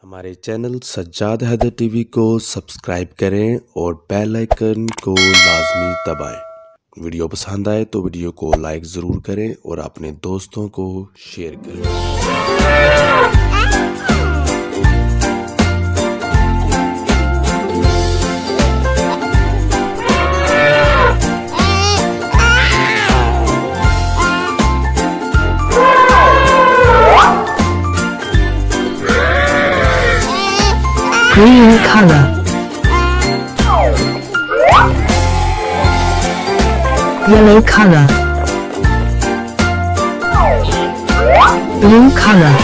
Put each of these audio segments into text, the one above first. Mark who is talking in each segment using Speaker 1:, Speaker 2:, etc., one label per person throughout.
Speaker 1: हमारे channel Sajjad Haider TV को subscribe करें और बेल आइकन को लाजमी दबाएं। वीडियो पसंद आए तो वीडियो को लाइक ज़रूर करें और अपने दोस्तों को शेयर करें।
Speaker 2: Green color. Yellow color. Blue color.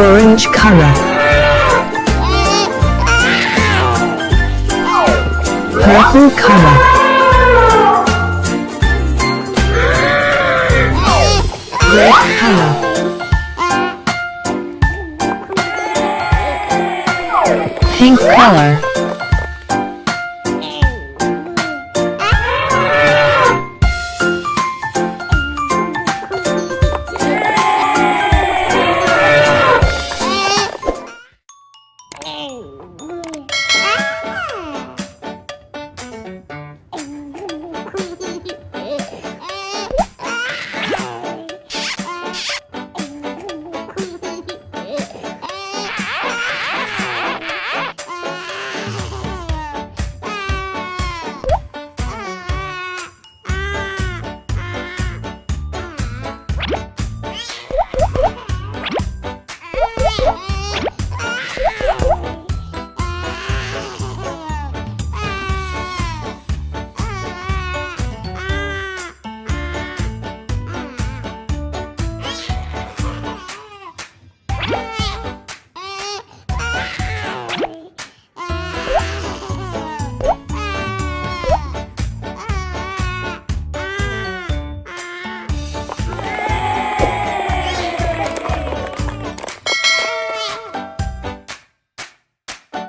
Speaker 2: Orange color. Purple color. Red color. Pink color.